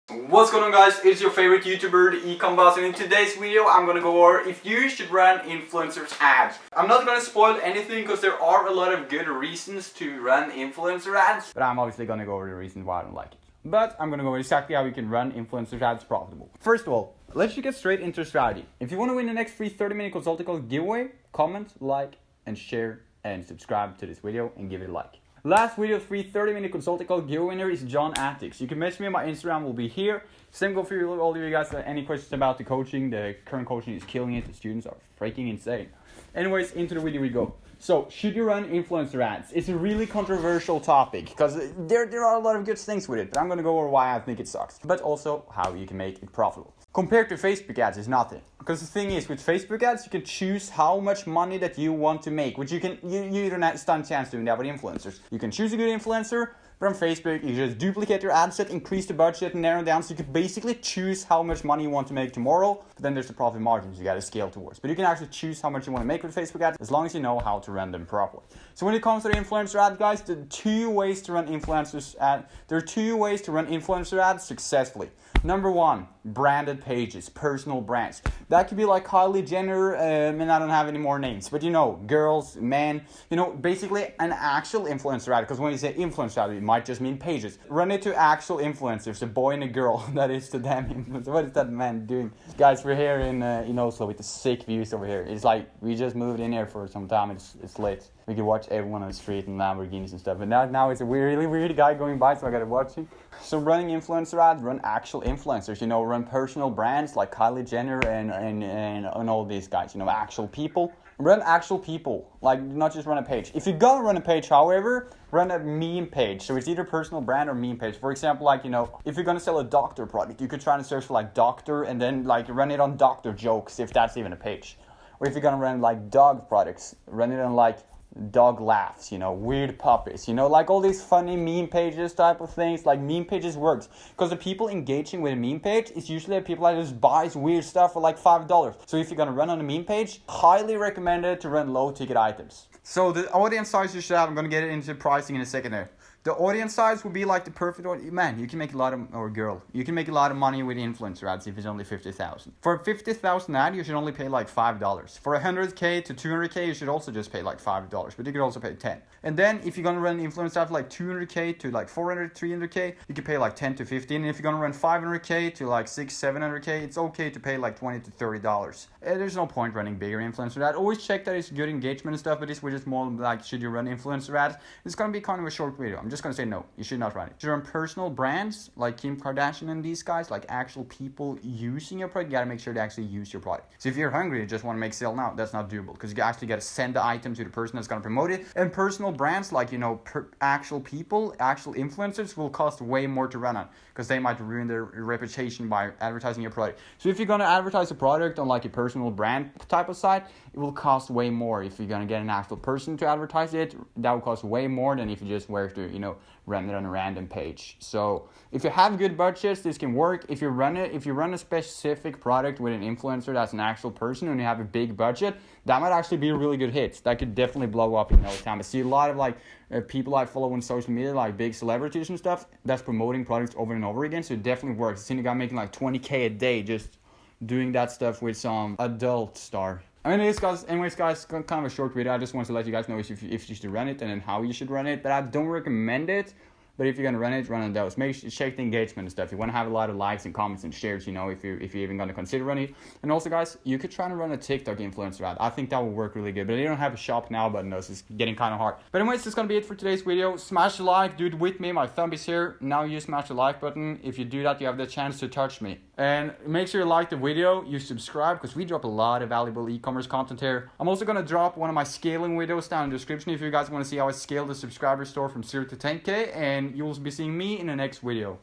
What's going on, guys? It's your favorite YouTuber, the Ecom Boss, and in today's video I'm gonna go over if you should run influencers ads. I'm not gonna spoil anything because there are a lot of good reasons to run influencer ads, but I'm obviously gonna go over the reasons why I don't like it. But I'm gonna go over exactly how you can run influencer ads profitable. First of all, let's just get straight into strategy. If you want to win the next free 30-minute consulting call giveaway, comment, like, and share, and subscribe to this video and give it a like. Last video, free 30-minute consulting call giveaway winner is John Attics. You can message me on my Instagram, will be here. Same go for all of you guys. Any questions about the coaching? The current coaching is killing it. The students are freaking insane. Anyways, into the video we go. So, should you run influencer ads? It's a really controversial topic because there are a lot of good things with it, but I'm going to go over why I think it sucks, but also how you can make it profitable. Compared to Facebook ads, it's nothing. Because the thing is, with Facebook ads, you can choose how much money that you want to make, which you don't stand a chance doing that with influencers. You can choose a good influencer. From Facebook, you just duplicate your ad set, increase the budget, and narrow down, so you can basically choose how much money you want to make tomorrow. But then there's the profit margins you got to scale towards. But you can actually choose how much you want to make with Facebook ads as long as you know how to run them properly. So when it comes to the influencer ad, guys, there are two ways to run influencer ads successfully. Number one, branded pages, personal brands. That could be like Kylie Jenner, and I don't have any more names, but girls, men, basically an actual influencer ad. Because when you say influencer ad, it might just mean pages. Run it to actual influencers, a boy and a girl. That is to them influencer. What is that man doing? Guys, we're here in Oslo with the sick views over here. It's like we just moved in here for some time. It's lit. We can watch everyone on the street and Lamborghinis and stuff. But now it's a really weird guy going by, so I gotta watch him. So running influencer ads, run actual influencers. Run personal brands like Kylie Jenner and all these guys. Actual people. Run actual people, like not just run a page. If you're gonna run a page, however, run a meme page. So it's either personal brand or meme page. For example, if you're gonna sell a doctor product, you could try to search for doctor and then run it on doctor jokes, if that's even a page. Or if you're gonna run dog products, run it on dog laughs, weird puppies, all these funny meme pages type of things. Meme pages works because the people engaging with a meme page is usually people that just buys weird stuff for $5. So if you're gonna run on a meme page, highly recommended to run low ticket items. So the audience size you should have, I'm gonna get into pricing in a second there. The audience size would be the perfect audience. Man, you can make a lot of, or girl, you can make a lot of money with influencer ads if it's only 50,000. For a 50,000 ad, you should only pay $5. For 100K to 200K, you should also just pay $5, but you could also pay 10. And then if you're gonna run influencer ads 200K to 400, 300K, you can pay 10 to 15. And if you're gonna run 500K to 6, 700K, it's okay to pay $20 to $30. There's no point running bigger influencer ads. Always check that it's good engagement and stuff, but this video is more should you run influencer ads? It's gonna be kind of a short video. I'm just gonna say no, you should not run it. You run personal brands like Kim Kardashian and these guys, actual people using your product. You gotta make sure they actually use your product. So if you're hungry, you just want to make sale now, that's not doable because you actually gotta send the item to the person that's gonna promote it. And personal brands actual people, actual influencers will cost way more to run on because they might ruin their reputation by advertising your product. So if you're gonna advertise a product on a personal brand type of site, it will cost way more. If you're gonna get an actual person to advertise it, that will cost way more than if you just were to run it on a random page. So if you have good budgets, this can work. If you run a specific product with an influencer that's an actual person and you have a big budget, that might actually be a really good hit. That could definitely blow up in no time. I see a lot of people I follow on social media, big celebrities and stuff, that's promoting products over and over again. So it definitely works. I've seen a guy making $20K a day just doing that stuff with some adult star. Anyways, guys, kind of a short video. I just wanted to let you guys know if you should run it and then how you should run it. But I don't recommend it. But if you're gonna run it, run on those. Make sure check the engagement and stuff. You want to have a lot of likes and comments and shares. If you're even gonna consider running it. And also, guys, you could try to run a TikTok influencer ad. I think that will work really good. But you don't have a shop now button though, so it's getting kind of hard. But anyways, that's gonna be it for today's video. Smash the like, do it with me. My thumb is here. Now you smash the like button. If you do that, you have the chance to touch me. And make sure you like the video, you subscribe, because we drop a lot of valuable e-commerce content here. I'm also gonna drop one of my scaling videos down in the description if you guys want to see how I scale the subscriber store from 0 to 10K, and you will be seeing me in the next video.